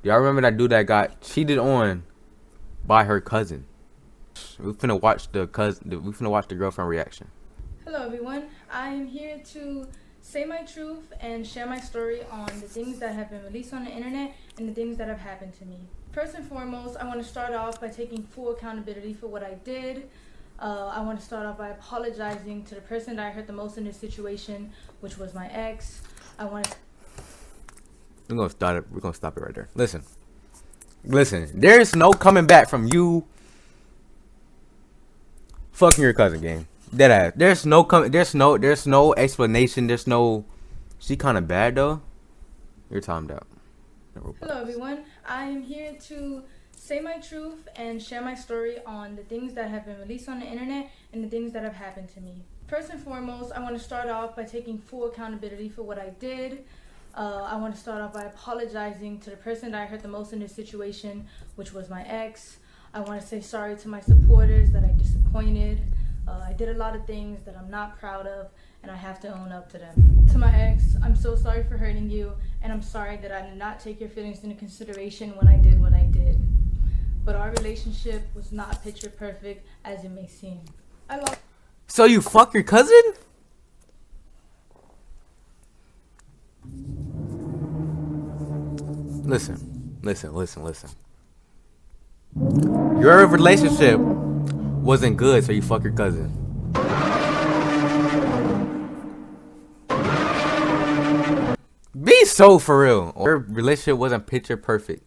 Y'all remember that dude that got cheated on by her cousin? We finna watch the We finna watch the girlfriend reaction. Hello everyone, I am here to say my truth and share my story on the things that have been released on the internet and the things that have happened to me. First and foremost, I want to start off by taking full accountability for what I did. I want to start off by apologizing to the person that I hurt the most in this situation, which was my ex. We're gonna start it. We're gonna stop it right there. Listen. There's no coming back from you fucking your cousin, gang. Dead ass. There's no coming. There's no explanation. There's no. She kind of bad though. You're timed out. Hello everyone, I am here to say my truth and share my story on the things that have been released on the internet and the things that have happened to me. First and foremost, I want to start off by taking full accountability for what I did. I want to start off by apologizing to the person that I hurt the most in this situation, which was my ex. I want to say sorry to my supporters that I disappointed. I did a lot of things that I'm not proud of, and I have to own up to them. To my ex, I'm so sorry for hurting you, and I'm sorry that I did not take your feelings into consideration when I did what I did. But our relationship was not picture perfect as it may seem. So you fuck your cousin? Listen. Your relationship wasn't good, so you fuck your cousin. Be so for real. Your relationship wasn't picture perfect,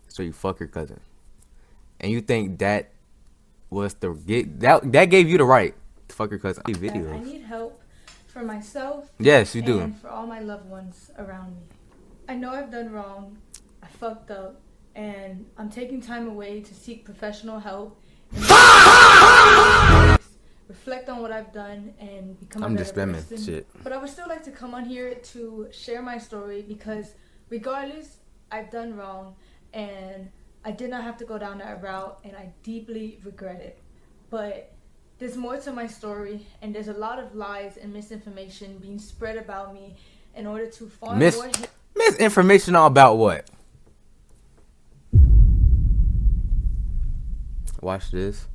so you fuck your cousin. And you think that was that gave you the right to fuck your cousin? I need help for myself. Yes, you do. And for all my loved ones around me. I know I've done wrong. I fucked up, and I'm taking time away to seek professional help. Reflect on what I've done and become a better person. Shit. But I would still like to come on here to share my story because regardless, I've done wrong and I did not have to go down that route and I deeply regret it. But there's more to my story and there's a lot of lies and misinformation being spread about me in order to farm more misinformation all about what? Watch this.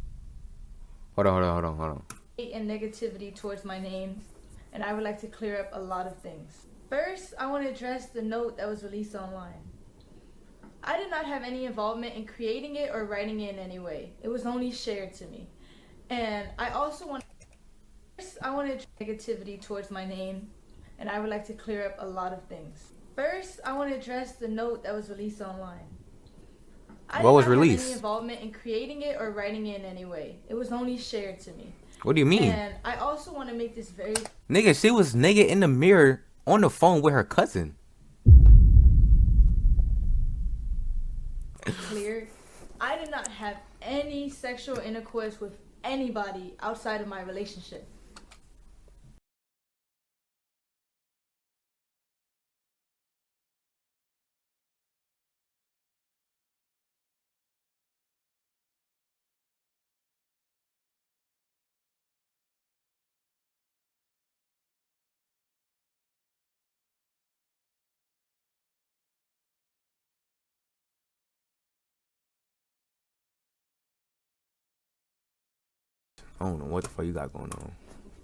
Hold on. Hate and negativity towards my name, and I would like to clear up a lot of things. First, I want to address the note that was released online. I did not have any involvement in creating it or writing it in any way. It was only shared to me. And I also want to address negativity towards my name, and I would like to clear up a lot of things. First, I want to address the note that was released online. What was released? I didn't have any involvement in creating it or writing it in any way. It was only shared to me. What do you mean? And I also want to make this very nigga, she was naked in the mirror on the phone with her cousin. Clear. I did not have any sexual intercourse with anybody outside of my relationship. I don't know what the fuck you got going on.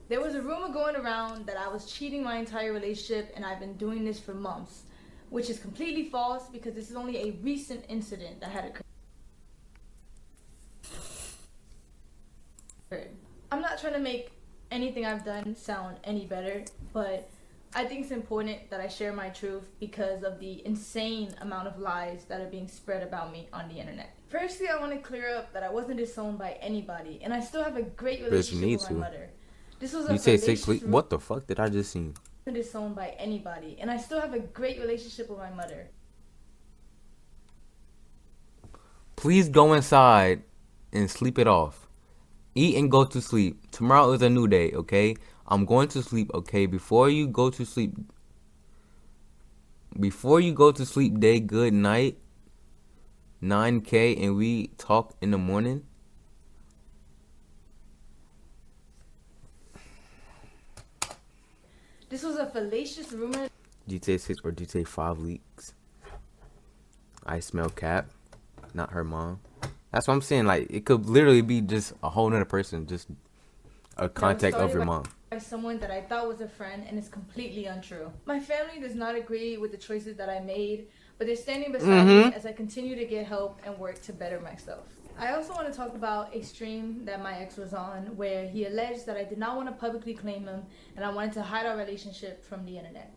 There was a rumor going around that I was cheating my entire relationship and I've been doing this for months, which is completely false because this is only a recent incident that had occurred. I'm not trying to make anything I've done sound any better, but I think it's important that I share my truth because of the insane amount of lies that are being spread about me on the internet. Firstly, I want to clear up that I wasn't disowned by anybody, and I still have a great relationship with my mother. This was a you say 6 weeks? What the fuck did I just see? I wasn't disowned by anybody, and I still have a great relationship with my mother. Please go inside and sleep it off. Eat and go to sleep. Tomorrow is a new day, okay? I'm going to sleep, okay? Before you go to sleep, day good night. 9K and we talk in the morning. This was a fallacious rumor. GTA 6 or GTA 5 leaks. I smell Cap, not her mom. That's what I'm saying. Like, it could literally be just a whole nother person, just a contact of your mom. By someone that I thought was a friend, and it's completely untrue. My family does not agree with the choices that I made, but they're standing beside me as I continue to get help and work to better myself. I also want to talk about a stream that my ex was on where he alleged that I did not want to publicly claim him and I wanted to hide our relationship from the internet.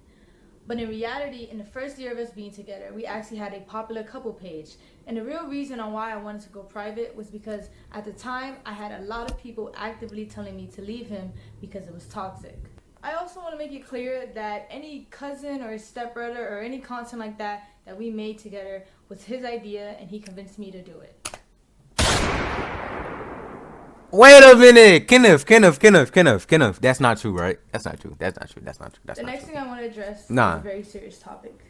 But in reality, in the first year of us being together, we actually had a popular couple page. And the real reason on why I wanted to go private was because at the time, I had a lot of people actively telling me to leave him because it was toxic. I also want to make it clear that any cousin or stepbrother or any content like that we made together was his idea and he convinced me to do it. Wait a minute, Kenneth. That's not true, right? That's not true. The next thing I want to address is a very serious topic.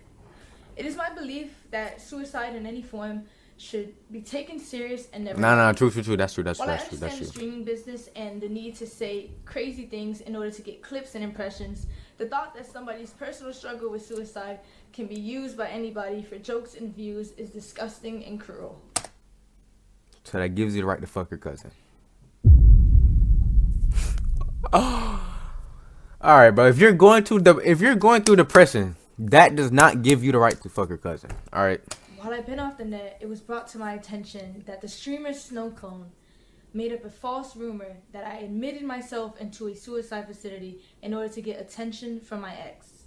It is my belief that suicide in any form should be taken serious and never. True. That's true. While I understand the streaming business and the need to say crazy things in order to get clips and impressions, the thought that somebody's personal struggle with suicide can be used by anybody for jokes and views is disgusting and cruel. So that gives you the right to fuck your cousin. Oh. All right, bro. If you're going through depression, that does not give you the right to fuck your cousin. All right. While I've been off the net, it was brought to my attention that the streamer Snowcone made up a false rumor that I admitted myself into a suicide facility in order to get attention from my ex.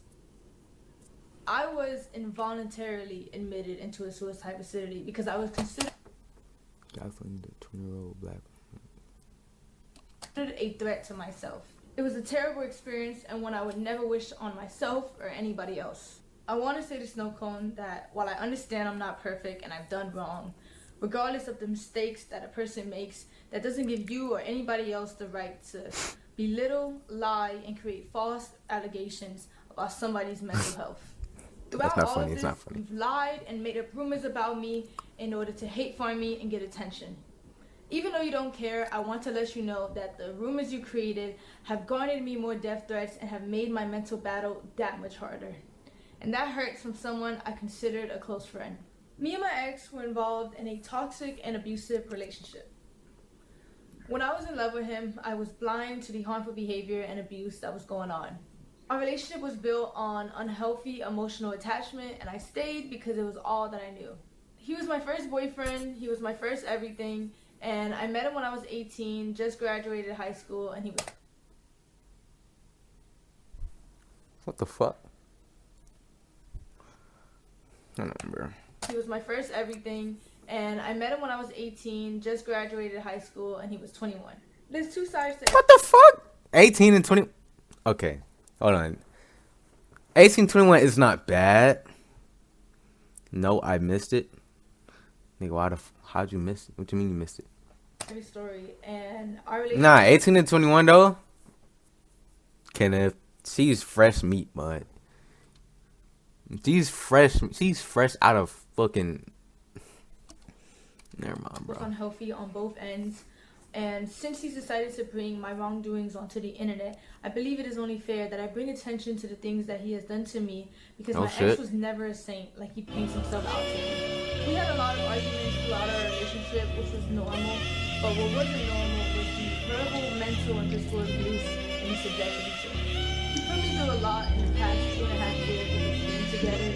I was involuntarily admitted into a suicide facility because I was considered a threat to myself. It was a terrible experience and one I would never wish on myself or anybody else. I want to say to Snowcone that while I understand I'm not perfect and I've done wrong, regardless of the mistakes that a person makes, that doesn't give you or anybody else the right to belittle, lie, and create false allegations about somebody's mental health. Throughout all of this, you've lied and made up rumors about me in order to hate farm me and get attention. Even though you don't care, I want to let you know that the rumors you created have garnered me more death threats and have made my mental battle that much harder. And that hurts from someone I considered a close friend. Me and my ex were involved in a toxic and abusive relationship. When I was in love with him, I was blind to the harmful behavior and abuse that was going on. Our relationship was built on unhealthy emotional attachment, and I stayed because it was all that I knew. He was my first boyfriend, he was my first everything, and I met him when I was 18, just graduated high school, and he was... What the fuck? I don't remember. He was my first everything, and I met him when I was 18, just graduated high school, and he was 21. There's two sides to... What the fuck? 18 and 20... Okay, hold on. 18, 21 is not bad. No, I missed it. Nigga, how'd you miss it? What do you mean you missed it? Every story, and our relationship... Nah, 18 and 21 though. Kenneth, she's fresh meat, bud. She's fresh out of fucking... Never mind, bro. Was unhealthy on both ends. And since he's decided to bring my wrongdoings onto the internet, I believe it is only fair that I bring attention to the things that he has done to me, because my ex was never a saint like he paints himself out to be. We had a lot of arguments throughout our relationship, which was normal, but what wasn't normal was the verbal, mental, and physical abuse that he subjected me to. He put me through a lot in the past 2.5 years of us being together.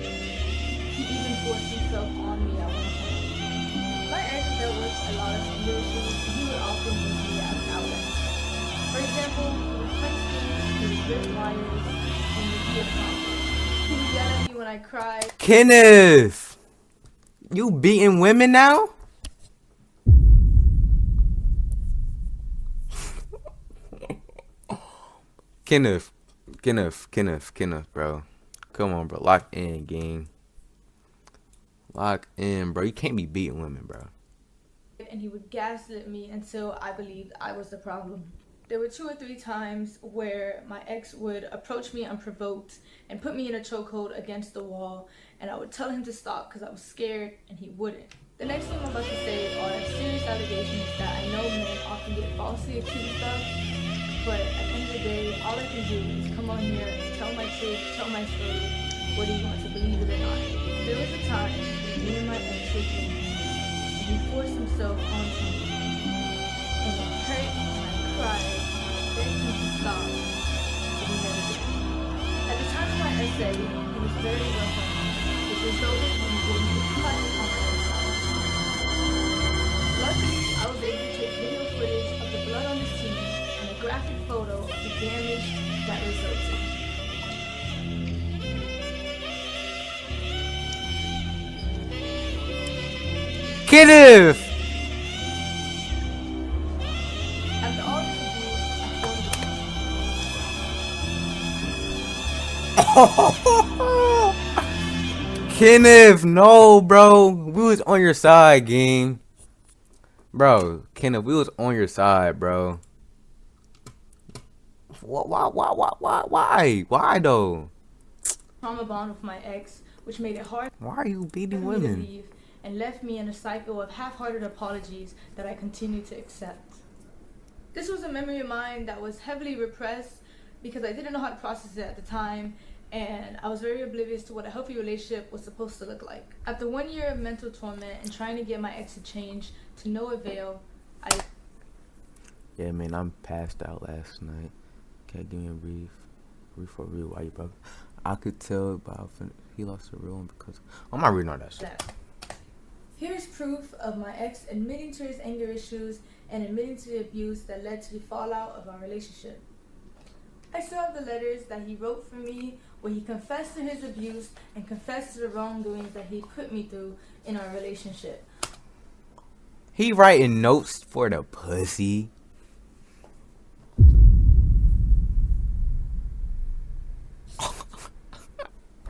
He even forced himself on me at one point. My ex dealt with a lot of anger issues, and he would often use me as an outlet. For example, he would punch things, he would rip wires, and would be a conflict. He would yell at me when I cried. Kenneth! You beating women now? Kenneth, bro. Come on, bro. Lock in, gang. Lock in, bro. You can't be beating women, bro. And he would gaslit me until I believed I was the problem. There were 2 or 3 times where my ex would approach me unprovoked and put me in a chokehold against the wall, and I would tell him to stop because I was scared, and he wouldn't. The next thing I'm about to say are serious allegations that I know men often get falsely accused of, but at the end of the day, all I can do is come on here, tell my truth, tell my story, whether you want to believe it or not. There was a time when me and my ex were drinking, and he forced himself onto me. And it hurt, and I cried, and I begged him to stop, but he never did. At the time of my essay, he was very rough on me, which resulted in me getting a cut on my right side. Luckily, I was able to take video footage of the blood on the scene and a graphic photo of the damage that resulted. Kenneth! After all this abuse, I formed Kenneth, no, bro. We was on your side, gang. Bro, Kenneth, we was on your side, bro. Why though? trauma bond with my ex, which made it hard Why are you beating for me to women? leave and left me in a cycle of half-hearted apologies that I continue to accept. This was a memory of mine that was heavily repressed because I didn't know how to process it at the time, and I was very oblivious to what a healthy relationship was supposed to look like. After 1 year of mental torment and trying to get my ex to change to no avail, Yeah, man, I'm passed out last night. Okay, give me a brief for real. Why you broke? I could tell by he lost the real one because I'm not reading all that shit. Here's proof of my ex admitting to his anger issues and admitting to the abuse that led to the fallout of our relationship. I still have the letters that he wrote for me where he confessed to his abuse and confessed to the wrongdoings that he put me through in our relationship. He writing notes for the pussy.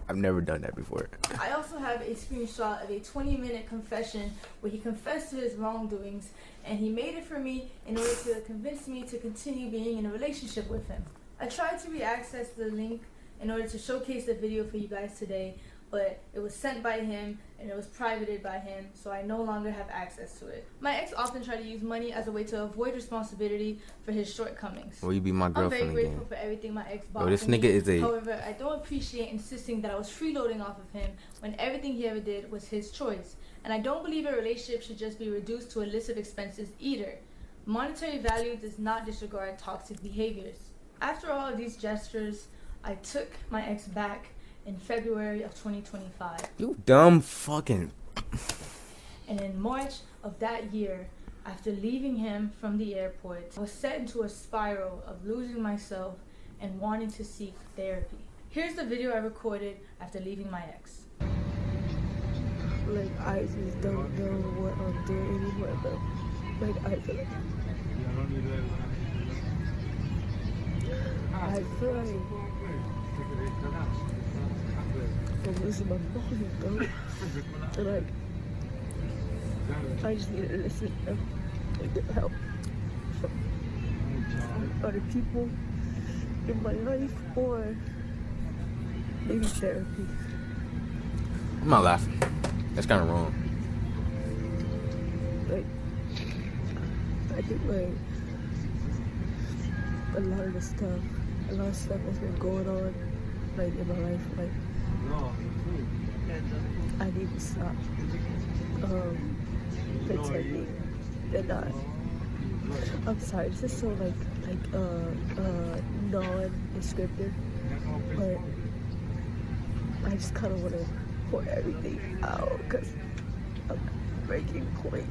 I've never done that before. I also have a screenshot of a 20-minute confession where he confessed to his wrongdoings, and he made it for me in order to convince me to continue being in a relationship with him. I tried to re-access the link in order to showcase the video for you guys today, but it was sent by him and it was privated by him, so I no longer have access to it. My ex often tried to use money as a way to avoid responsibility for his shortcomings. Will you be my I'm girlfriend very grateful again? for everything my ex bought Bro, this for nigga me. is a... However, I don't appreciate insisting that I was freeloading off of him when everything he ever did was his choice. And I don't believe a relationship should just be reduced to a list of expenses either. Monetary value does not disregard toxic behaviors. After all of these gestures, I took my ex back in February of 2025. You dumb fucking... And in March of that year, after leaving him from the airport, I was set into a spiral of losing myself and wanting to seek therapy. Here's the video I recorded after leaving my ex. Like, I just don't know what I'm doing anymore, but like, I feel like I'm losing my mind, though. And like, I just need to listen and get help from other people in my life, or maybe therapy. I'm not laughing. That's kind of wrong. Like, I think like a lot of stuff has been going on like in my life. Like, I need to stop pretending that I'm sorry, this is so like non-descriptive, but I just kind of want to pour everything out because I'm at a breaking point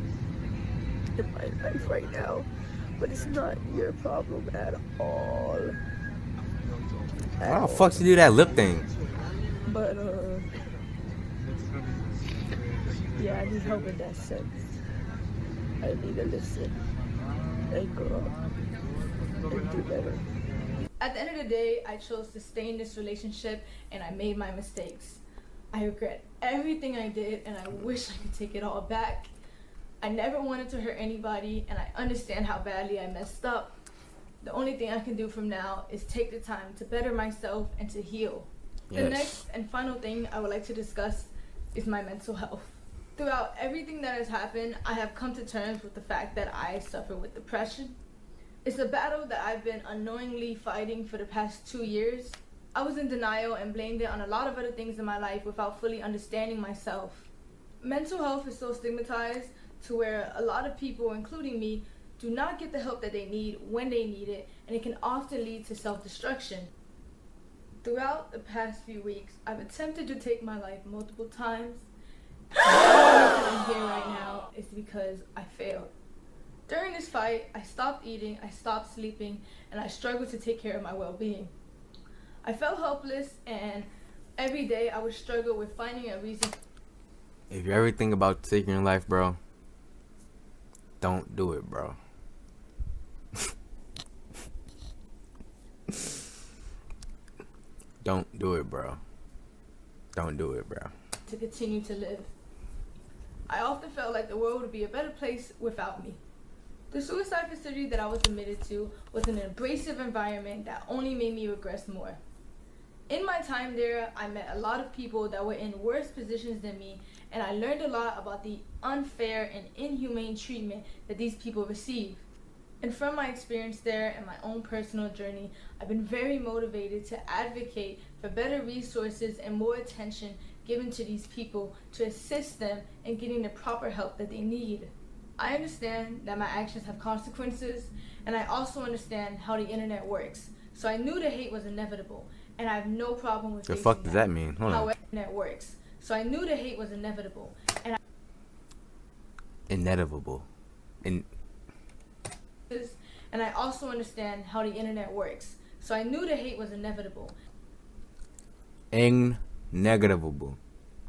in my life right now, but it's not your problem at all. Why the fuck you do that lip thing? But yeah, I need help in that sense. I need to listen and grow up and do better. At the end of the day, I chose to stay in this relationship and I made my mistakes. I regret everything I did and I wish I could take it all back. I never wanted to hurt anybody and I understand how badly I messed up. The only thing I can do from now is take the time to better myself and to heal. Yes. The next and final thing I would like to discuss is my mental health. Throughout everything that has happened, I have come to terms with the fact that I suffer with depression. It's a battle that I've been unknowingly fighting for the past 2 years. I was in denial and blamed it on a lot of other things in my life without fully understanding myself. Mental health is so stigmatized to where a lot of people, including me, do not get the help that they need when they need it, and it can often lead to self-destruction. Throughout the past few weeks, I've attempted to take my life multiple times. The only reason I'm here right now is because I failed. During this fight, I stopped eating, I stopped sleeping, and I struggled to take care of my well-being. I felt helpless, and every day I would struggle with finding a reason. If you ever think about taking your life, bro, don't do it, bro. Don't do it, bro. Don't do it, bro. To continue to live. I often felt like the world would be a better place without me. The suicide facility that I was admitted to was an abrasive environment that only made me regress more. In my time there, I met a lot of people that were in worse positions than me, and I learned a lot about the unfair and inhumane treatment that these people receive. And from my experience there and my own personal journey, I've been very motivated to advocate for better resources and more attention given to these people to assist them in getting the proper help that they need. I understand that my actions have consequences, and I also understand how the internet works. So I knew the hate was inevitable, and I have no problem with The facing fuck does that mean? Hold how on. the internet works. So I knew the hate was inevitable, and Inevitable. I also understand how the internet works. So I knew the hate was inevitable. Negativeable.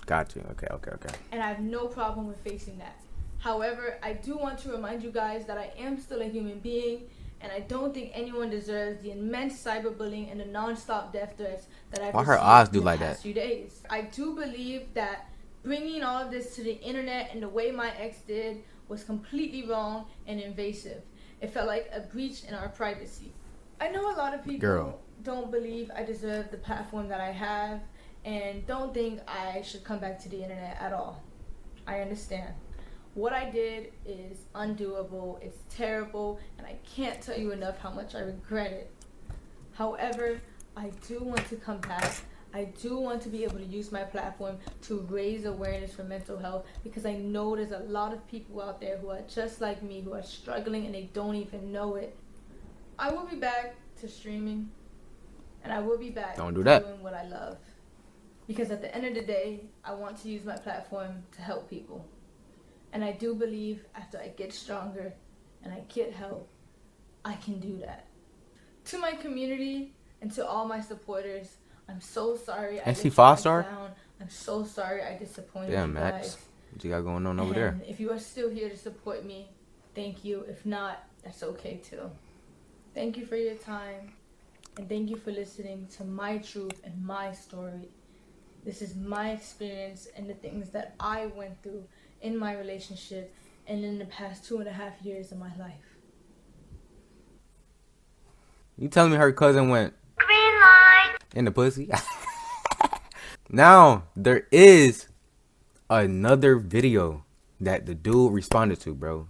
Got you. Okay. And I have no problem with facing that. However, I do want to remind you guys that I am still a human being, and I don't think anyone deserves the immense cyberbullying and the non-stop death threats that I've Why her received eyes in do the like past that? few days. I do believe that bringing all of this to the internet and the way my ex did was completely wrong and invasive. It felt like a breach in our privacy. I know a lot of people don't believe I deserve the platform that I have and don't think I should come back to the internet at all. I understand. What I did is undoable, it's terrible, and I can't tell you enough how much I regret it. However, I do want to come back. I do want to be able to use my platform to raise awareness for mental health, because I know there's a lot of people out there who are just like me, who are struggling and they don't even know it. I will be back to streaming, and I will be back Don't do to that. doing what I love. Because at the end of the day, I want to use my platform to help people. And I do believe after I get stronger and I get help, I can do that. To my community and to all my supporters, I'm so sorry I Ain't let she you five guys star? down. I'm so sorry I disappointed Damn, you Max. guys. What you got going on over And there? if you are still here to support me, thank you. If not, that's okay too. Thank you for your time, and thank you for listening to my truth and my story. This is my experience and the things that I went through in my relationship and in the past 2.5 years of my life. You telling me her cousin went green light in the pussy? Now there is another video that the dude responded to, bro,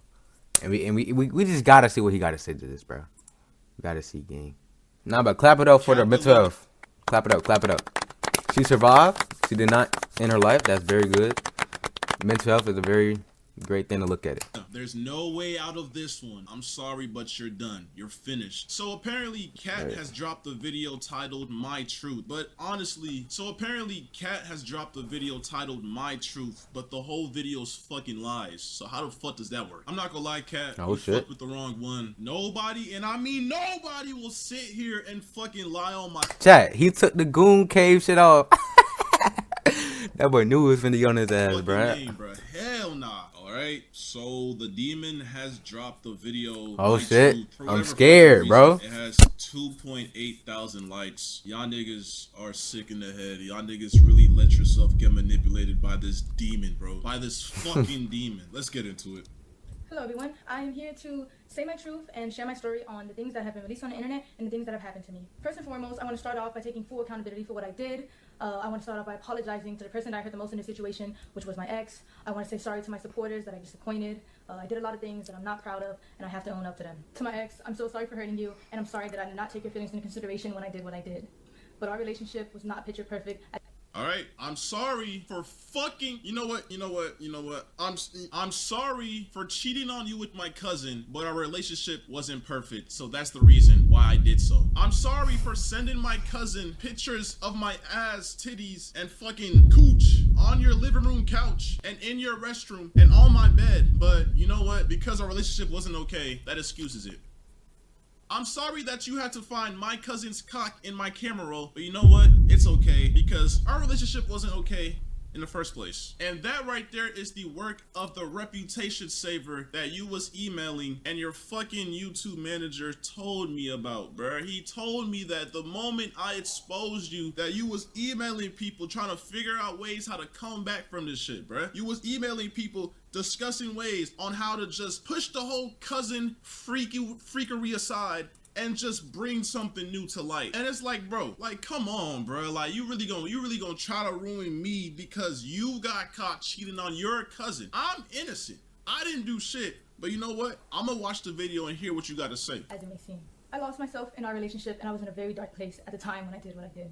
and we just gotta see what he gotta say to this, bro. We gotta see, gang. Nah, but clap it up for the mental health. Clap it up, clap it up. She survived. She did not end her life. That's very good. Mental health is a very great thing to look at it. There's no way out of this one. I'm sorry, but you're done. You're finished. So apparently Kat has dropped a video titled My Truth. But honestly, Kat has dropped a video titled My Truth, but the whole video's fucking lies. So how the fuck does that work? I'm not gonna lie, Kat. Oh, you shit. fucked with the wrong one. Nobody, and I mean nobody, will sit here and fucking lie on my Chat, he took the goon cave shit off. That boy knew he was finna get on his ass, fucking bro. name, bro. Hell nah. Alright, so the demon has dropped the video. Oh, My shit. Truth. For I'm whatever scared, fucking bro. reason, it has 2.8 thousand likes. Y'all niggas are sick in the head. Y'all niggas really let yourself get manipulated by this demon, bro. By this fucking demon. Let's get into it. Hello everyone, I am here to say my truth and share my story on the things that have been released on the internet and the things that have happened to me. First and foremost, I want to start off by taking full accountability for what I did. I want to start off by apologizing to the person that I hurt the most in this situation, which was my ex. I want to say sorry to my supporters that I disappointed. I did a lot of things that I'm not proud of, and I have to own up to them. To my ex, I'm so sorry for hurting you, and I'm sorry that I did not take your feelings into consideration when I did what I did. but our relationship was not picture perfect. All right, I'm sorry for fucking. You know what? I'm sorry for cheating on you with my cousin, but our relationship wasn't perfect, so that's the reason why I did so. I'm sorry for sending my cousin pictures of my ass, titties, and fucking cooch on your living room couch and in your restroom and on my bed, but you know what? Because our relationship wasn't okay, that excuses it. I'm sorry that you had to find my cousin's cock in my camera roll, but you know what? It's okay because our relationship wasn't okay in the first place. And that right there is the work of the reputation saver that you was emailing and your fucking YouTube manager told me about, bruh. He told me that the moment I exposed you, that you was emailing people trying to figure out ways how to come back from this shit, bruh. You was emailing people discussing ways on how to just push the whole cousin freakery aside and just bring something new to light. And it's like, bro, like, come on, bro. Like, you really gonna try to ruin me because you got caught cheating on your cousin. I'm innocent. I didn't do shit. But you know what? I'm gonna watch the video and hear what you gotta say. As it may seem, I lost myself in our relationship, and I was in a very dark place at the time when I did what I did.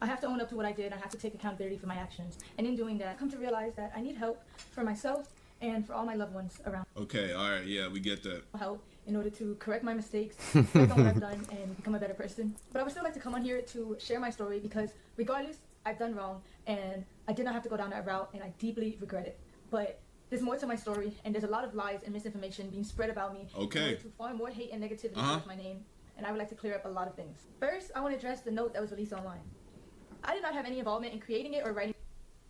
I have to own up to what I did. I have to take accountability for my actions. And in doing that, I come to realize that I need help for myself and for all my loved ones around. Okay, all right, yeah, we get that. Help in order to correct my mistakes, reflect on what I've done, and become a better person. But I would still like to come on here to share my story because regardless, I've done wrong and I did not have to go down that route and I deeply regret it. But there's more to my story and there's a lot of lies and misinformation being spread about me. Okay. In order to farm more hate and negativity towards my name. And I would like to clear up a lot of things. First, I want to address the note that was released online. I did not have any involvement in creating it or writing.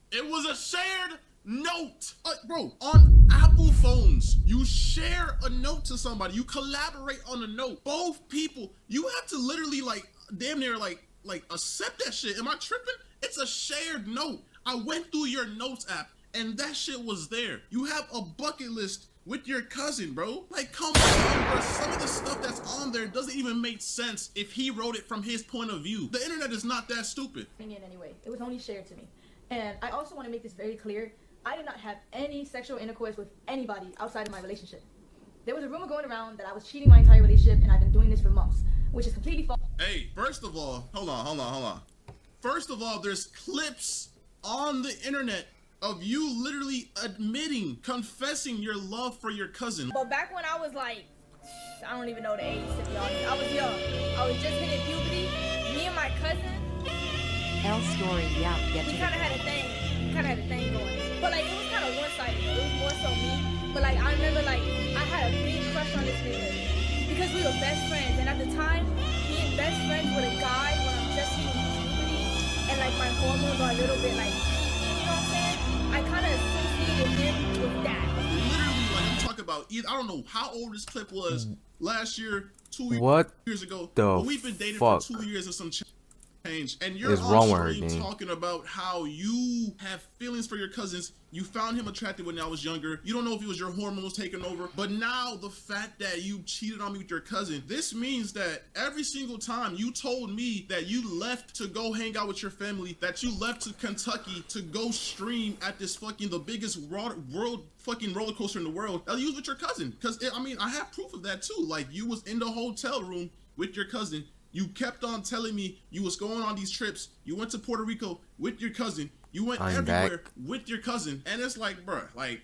It was a shared note. Bro, on Apple phones, you share a note to somebody. You collaborate on a note. Both people, you have to literally like damn near like accept that shit. Am I tripping? It's a shared note. I went through your notes app and that shit was there. You have a bucket list with your cousin, bro. Like, come on, bro. Some of the stuff that's on there doesn't even make sense if he wrote it from his point of view. The internet is not that stupid. In anyway, it was only shared to me. And I also want to make this very clear. I did not have any sexual intercourse with anybody outside of my relationship. There was a rumor going around that I was cheating my entire relationship and I've been doing this for months, which is completely false. Hey, first of all, hold on. First of all, there's clips on the internet of you literally admitting, confessing your love for your cousin. But back when I was like, I don't even know the age to be honest. I was young. I was just hitting puberty. Me and my cousin, L story, yeah, get we to kind of had a thing. Going. But like, it was kind of one-sided. It was more so me. But like, I remember like, I had a big crush on this nigga. Because we were best friends. And at the time, being best friends with a guy when I'm just hitting puberty and like my hormones are a little bit like, you know what I'm saying? I kind of associated him with that. Literally, like, I'm talking about, I don't know how old this clip was last year, 2 years ago. The but we've been dating fuck? for 2 years or some change. And you're It's wrong with on her, stream gang. talking about how you have feelings for your cousins. You found him attractive when I was younger. You don't know if it was your hormones taking over. But now the fact that you cheated on me with your cousin, this means that every single time you told me that you left to go hang out with your family, that you left to Kentucky to go stream at this fucking, the biggest world fucking roller coaster in the world, that you was with your cousin. Because, I mean, I have proof of that too. Like, you was in the hotel room with your cousin. You kept on telling me you was going on these trips. You went to Puerto Rico with your cousin. You went everywhere with your cousin. And it's like, bruh, like,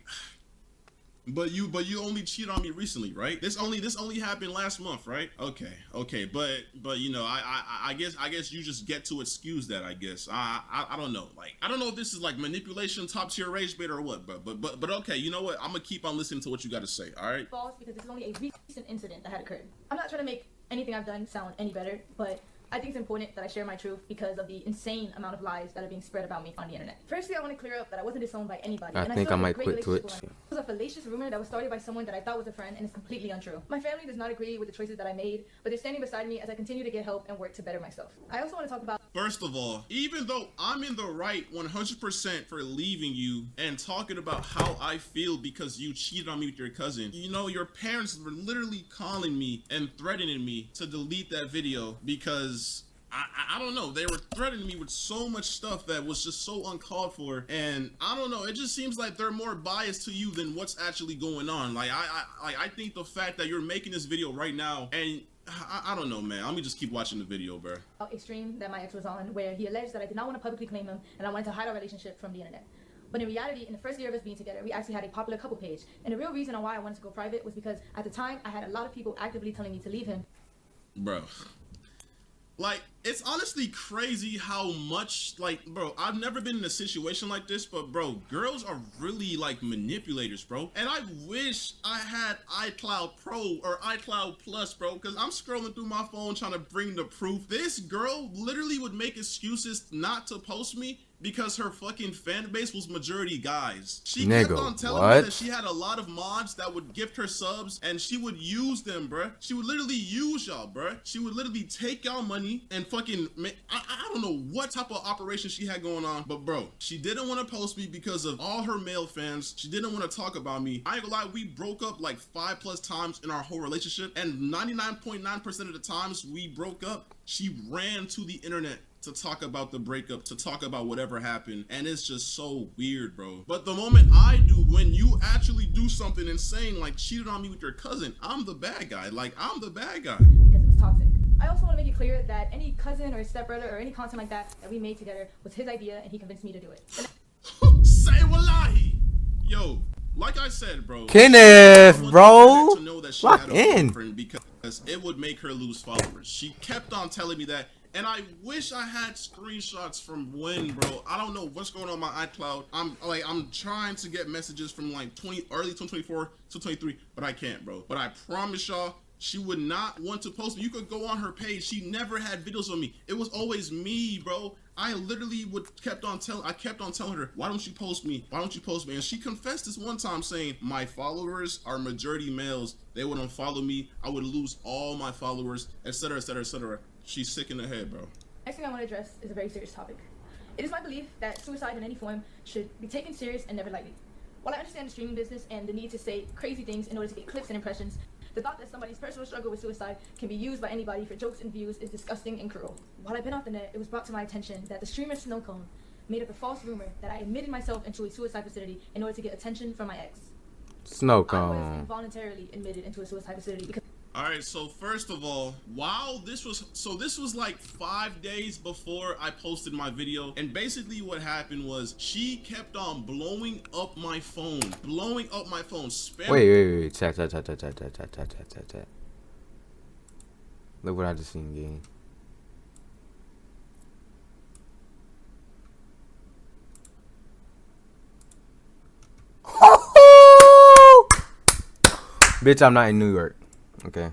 but you only cheated on me recently, right? This only happened last month, right? Okay. But you know, I guess you just get to excuse that, I guess. I don't know. Like, I don't know if this is like manipulation, top tier rage bait or what, but okay, you know what? I'm gonna keep on listening to what you gotta say, all right? False, because this is only a recent incident that had occurred. I'm not trying to make anything I've done sound any better, but I think it's important that I share my truth because of the insane amount of lies that are being spread about me on the internet. Firstly, I want to clear up that I wasn't disowned by anybody. I think I might quit Twitch. It was a fallacious rumor that was started by someone that I thought was a friend and is completely untrue. My family does not agree with the choices that I made, but they're standing beside me as I continue to get help and work to better myself. I also want to talk about... First of all, even though I'm in the right 100% for leaving you and talking about how I feel because you cheated on me with your cousin, you know, your parents were literally calling me and threatening me to delete that video because I don't know, they were threatening me with so much stuff that was just so uncalled for, and I don't know, it just seems like they're more biased to you than what's actually going on. Like, I think the fact that you're making this video right now and I don't know, man. Let me just keep watching the video, bro. Extreme that my ex was on, where he alleged that I did not want to publicly claim him and I wanted to hide our relationship from the internet. But in reality, in the first year of us being together, we actually had a popular couple page. And the real reason on why I wanted to go private was because at the time, I had a lot of people actively telling me to leave him. Bro. Like, it's honestly crazy how much, like, bro, I've never been in a situation like this, but, bro, girls are really, like, manipulators, bro. And I wish I had iCloud Pro or iCloud Plus, bro, because I'm scrolling through my phone trying to bring the proof. This girl literally would make excuses not to post me because her fucking fan base was majority guys. She kept on telling me that she had a lot of mods that would gift her subs and she would use them, bruh. She would literally use y'all, bruh. She would literally take y'all money and fucking make, I don't know what type of operation she had going on, but bro, she didn't want to post me because of all her male fans. She didn't want to talk about me. I ain't gonna lie, we broke up like 5+ times in our whole relationship, and 99.9% of the times we broke up, she ran to the internet to talk about the breakup, to talk about whatever happened, and it's just so weird, bro. But the moment I do, when you actually do something insane, like cheated on me with your cousin, I'm the bad guy. Like, I'm the bad guy. Because it was toxic. I also want to make it clear that any cousin or stepbrother or any content like that we made together was his idea and he convinced me to do it. Say wallahi. Yo, like I said, bro. Kenneth, bro. To know that she Lock had a in. boyfriend because it would make her lose followers. She kept on telling me that. And I wish I had screenshots from when, bro. I don't know what's going on my iCloud. I'm trying to get messages from like early 2024 to 23, but I can't, bro. But I promise y'all, she would not want to post me. You could go on her page. She never had videos of me. It was always me, bro. I literally kept on telling her, why don't you post me? Why don't you post me? And she confessed this one time saying, my followers are majority males. They would unfollow me. I would lose all my followers, etc., etc., etc. She's sick in the head, bro. Next thing I want to address is a very serious topic. It is my belief that suicide in any form should be taken serious and never lightly. While I understand the streaming business and the need to say crazy things in order to get clicks and impressions, the thought that somebody's personal struggle with suicide can be used by anybody for jokes and views is disgusting and cruel. While I've been off the net, it was brought to my attention that the streamer Snowcone made up a false rumor that I admitted myself into a suicide facility in order to get attention from my ex. Snowcone. I was involuntarily admitted into a suicide facility because... All right, so first of all, this was like 5 days before I posted my video, and basically what happened was she kept on blowing up my phone, Wait, chat. Look what I just seen, gang. Bitch, I'm not in New York. Okay.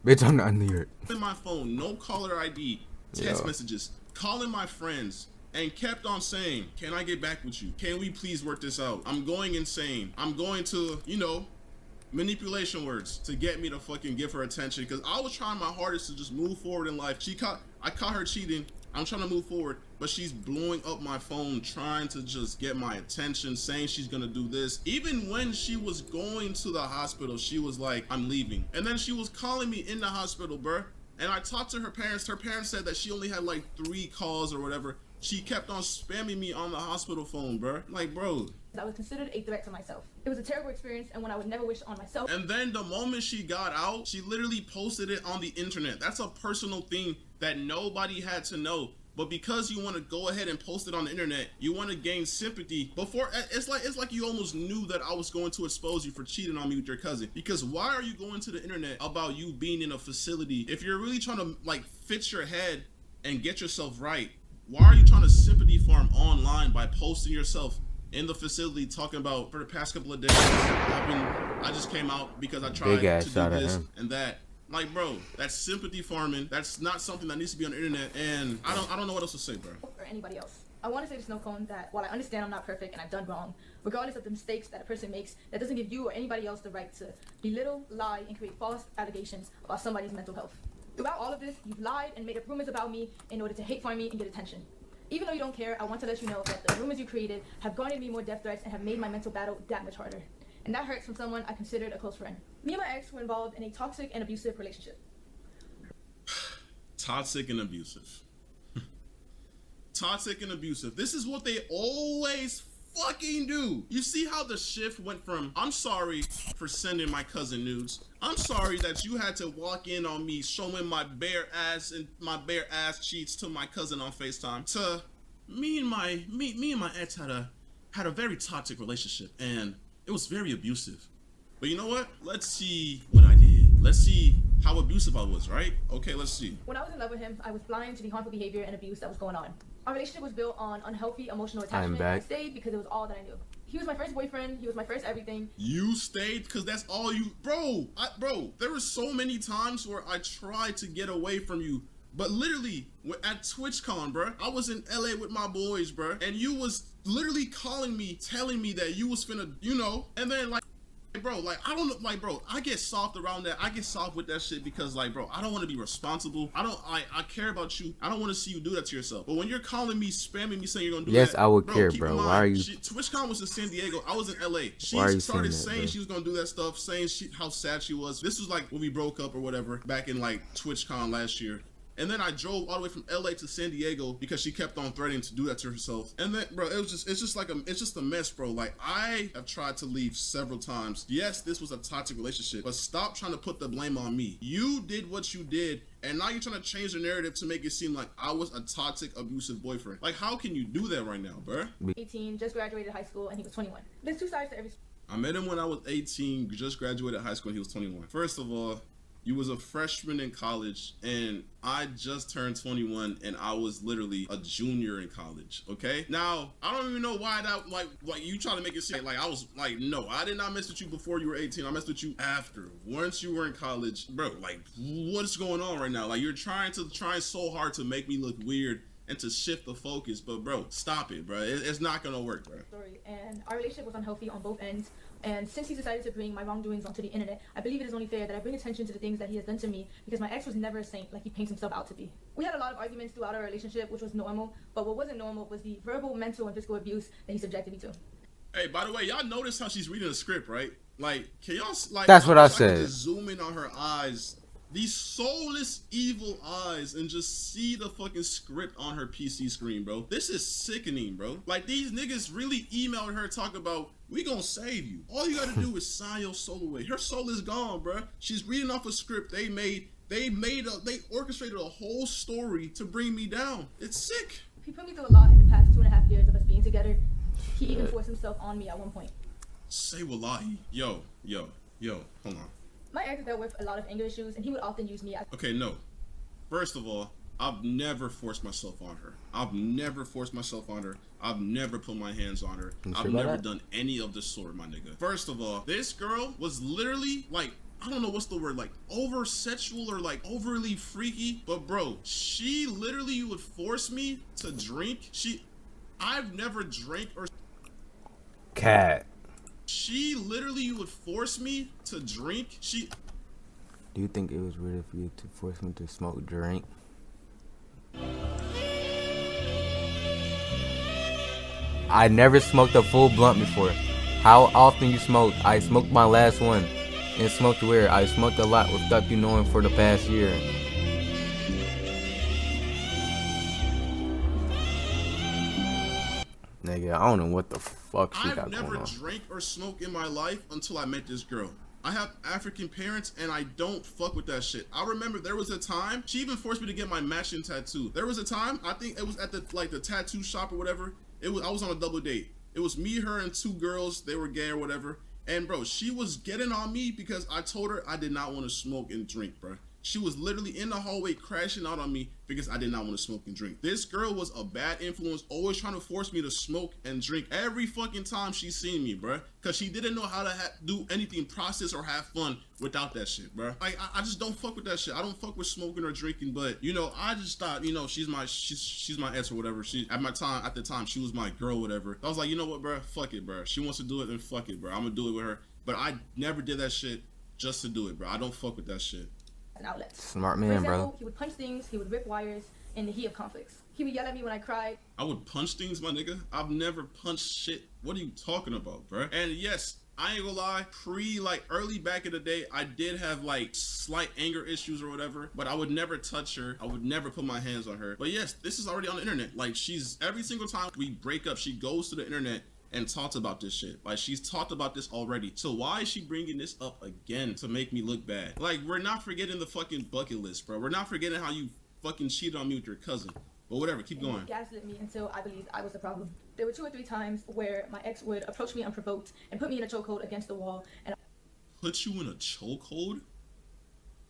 Bitch, I'm not in New York. In my phone, no caller ID, text messages, calling my friends, and kept on saying, can I get back with you? Can we please work this out? I'm going insane. I'm going to, you know, manipulation words to get me to fucking give her attention, because I was trying my hardest to just move forward in life. I caught her cheating. I'm trying to move forward, but she's blowing up my phone, trying to just get my attention, saying she's gonna do this. Even when she was going to the hospital, she was like, I'm leaving. And then she was calling me in the hospital, bruh. And I talked to her parents. Her parents said that she only had like 3 calls or whatever. She kept on spamming me on the hospital phone, bruh. Like, bro. I was considered a threat to myself. It was a terrible experience and one I would never wish on myself. And then the moment she got out, she literally posted it on the internet. That's a personal thing that nobody had to know. But because you want to go ahead and post it on the internet, you want to gain sympathy. Before, it's like you almost knew that I was going to expose you for cheating on me with your cousin. Because why are you going to the internet about you being in a facility? If you're really trying to like fix your head and get yourself right, why are you trying to sympathy farm online by posting yourself in the facility talking about, for the past couple of days, I just came out because I tried to do this and that. Like, bro, that's sympathy farming. That's not something that needs to be on the internet, and I don't know what else to say, bro. Or anybody else. I want to say to Snowcone that while I understand I'm not perfect and I've done wrong, regardless of the mistakes that a person makes, that doesn't give you or anybody else the right to belittle, lie, and create false allegations about somebody's mental health. Throughout all of this, you've lied and made up rumors about me in order to hate farm me and get attention. Even though you don't care, I want to let you know that the rumors you created have garnered me more death threats and have made my mental battle that much harder. And that hurts from someone I considered a close friend. Me and my ex were involved in a toxic and abusive relationship. Toxic and abusive. Toxic and abusive. This is what they always fucking do. You see how the shift went from, I'm sorry for sending my cousin nudes. I'm sorry that you had to walk in on me showing my bare ass and my bare ass cheeks to my cousin on FaceTime, to me and my ex had a very toxic relationship, and it was very abusive. But you know what? Let's see what I did. Let's see how abusive I was, right? Okay, let's see. When I was in love with him, I was blind to the harmful behavior and abuse that was going on. Our relationship was built on unhealthy emotional attachment. I stayed because it was all that I knew. He was my first boyfriend. He was my first everything. You stayed because that's all you... Bro, there were so many times where I tried to get away from you. But literally, at TwitchCon, bro, I was in LA with my boys, bro. And you was literally calling me, telling me that you was finna, you know. And then, like, bro, like, I don't know, like, bro, I get soft around that. I get soft with that shit because, like, bro, I don't want to be responsible. I care about you. I don't want to see you do that to yourself. But when you're calling me, spamming me, saying you're gonna do that, yes, I would care, bro. Why are you? TwitchCon was in San Diego. I was in LA. She started saying she was gonna do that stuff, saying how sad she was. This was like when we broke up or whatever back in like TwitchCon last year. And then I drove all the way from LA to San Diego because she kept on threatening to do that to herself. And then, bro, it's just a mess, bro. Like, I have tried to leave several times. Yes, this was a toxic relationship, but stop trying to put the blame on me. You did what you did, and now you're trying to change the narrative to make it seem like I was a toxic, abusive boyfriend. Like, how can you do that right now, bro? 18, just graduated high school, and he was 21. There's two sides to every... I met him when I was 18, just graduated high school, and he was 21. First of all, you was a freshman in college, and I just turned 21, and I was literally a junior in college, okay? Now, I don't even know why that, like you try to make it seem like I was, like, no, I did not mess with you before you were 18. I messed with you after. Once you were in college, bro, like, what's going on right now? Like, you're trying so hard to make me look weird and to shift the focus, but bro, stop it, bro. It's not gonna work, bro. And our relationship was unhealthy on both ends. And since he decided to bring my wrongdoings onto the internet, I believe it is only fair that I bring attention to the things that he has done to me, because my ex was never a saint like he paints himself out to be. We had a lot of arguments throughout our relationship, which was normal, but what wasn't normal was the verbal, mental, and physical abuse that he subjected me to. Hey, by the way, y'all notice how she's reading the script, right? Like, can y'all, like... That's what I said. Just zoom in on her eyes. These soulless, evil eyes, and just see the fucking script on her PC screen, bro. This is sickening, bro. Like, these niggas really emailed her talking about, we gonna save you. All you gotta do is sign your soul away. Her soul is gone, bro. She's reading off a script they orchestrated a whole story to bring me down. It's sick. He put me through a lot in the past 2.5 years of us being together. He even forced himself on me at one point. Say wallahi. Yo, hold on. My ex dealt with a lot of anger issues, and he would often use me as... Okay, no. First of all, I've never forced myself on her. I've never put my hands on her. I've never done any of the sort, my nigga. First of all, this girl was literally, like, I don't know what's the word, like, over sexual or, like, overly freaky. But, bro, she literally would force me to drink. I've never drank or... Cat. She literally would force me to drink. Do you think it was weird for you to force me to smoke drink? I never smoked a full blunt before. How often you smoke? I smoked my last one. And smoked where? I smoked a lot without you knowing for the past year. Nigga, I don't know what the fuck she got going on. I've never drank or smoked in my life until I met this girl. I have African parents, and I don't fuck with that shit. I remember there was a time, she even forced me to get my matching tattoo. There was a time, I think it was at the tattoo shop or whatever. I was on a double date. It was me, her, and two girls. They were gay or whatever. And bro, she was getting on me because I told her I did not want to smoke and drink, bro. She was literally in the hallway crashing out on me because I did not want to smoke and drink. This girl was a bad influence, always trying to force me to smoke and drink every fucking time she seen me, bruh. Because she didn't know how to do anything, process or have fun without that shit, bruh. Like, I just don't fuck with that shit. I don't fuck with smoking or drinking, but, you know, I just thought, you know, she's my ex or whatever. At the time, she was my girl, whatever. I was like, you know what, bruh? Fuck it, bruh. She wants to do it, then fuck it, bruh. I'm gonna do it with her. But I never did that shit just to do it, bruh. I don't fuck with that shit. An outlet. Smart man, For example, bro. He would punch things, he would rip wires in the heat of conflicts. He would yell at me when I cried. I would punch things, my nigga. I've never punched shit. What are you talking about, bro? And yes, I ain't gonna lie, early back in the day, I did have like slight anger issues or whatever, but I would never touch her. I would never put my hands on her. But yes, this is already on the internet. Like, every single time we break up, she goes to the internet and talked about this shit. Like, she's talked about this already. So why is she bringing this up again to make me look bad? Like, we're not forgetting the fucking bucket list, bro. We're not forgetting how you fucking cheated on me with your cousin. But whatever, keep going. He gaslit me until I believed I was the problem. There were 2 or 3 times where my ex would approach me unprovoked and put me in a chokehold against the wall. And Put you in a chokehold?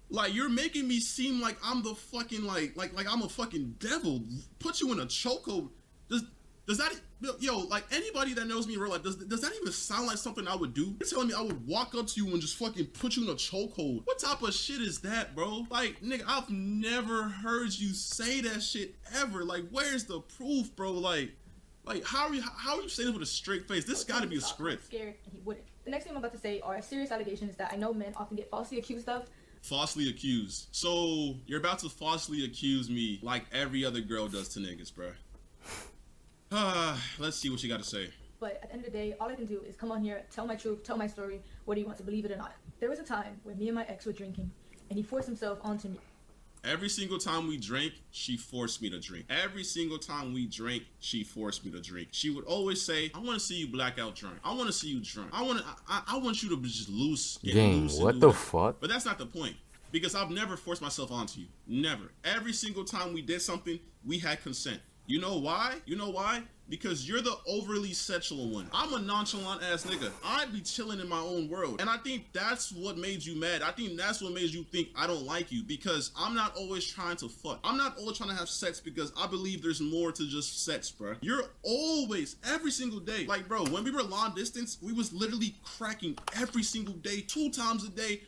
Like, you're making me seem like I'm the fucking, like I'm a fucking devil. Put you in a chokehold. Does that, yo, like, anybody that knows me in real life, does that even sound like something I would do? You're telling me I would walk up to you and just fucking put you in a chokehold? What type of shit is that, bro? Like, nigga, I've never heard you say that shit ever. Like, where's the proof, bro? Like, how are you saying this with a straight face? This gotta be a script. Scared, and he wouldn't. The next thing I'm about to say are serious allegations that I know men often get falsely accused of. Falsely accused. So, you're about to falsely accuse me like every other girl does to niggas, bro. Let's see what you got to say. But at the end of the day, all I can do is come on here, tell my truth, tell my story, whether you want to believe it or not. There was a time where me and my ex were drinking, and he forced himself onto me. Every single time we drank, she forced me to drink. Every single time we drank, she forced me to drink. She would always say, I want to see you blackout drunk. I want to see you drunk. I want you to be just loose. Dang, what the fuck? But that's not the point. Because I've never forced myself onto you. Never. Every single time we did something, we had consent. You know why? You know why? Because you're the overly sexual one. I'm a nonchalant ass nigga. I'd be chilling in my own world. And I think that's what made you mad. I think that's what made you think I don't like you, because I'm not always trying to fuck. I'm not always trying to have sex because I believe there's more to just sex, bro. You're always, every single day. Like, bro, when we were long distance, we was literally cracking every single day, 2 times a day.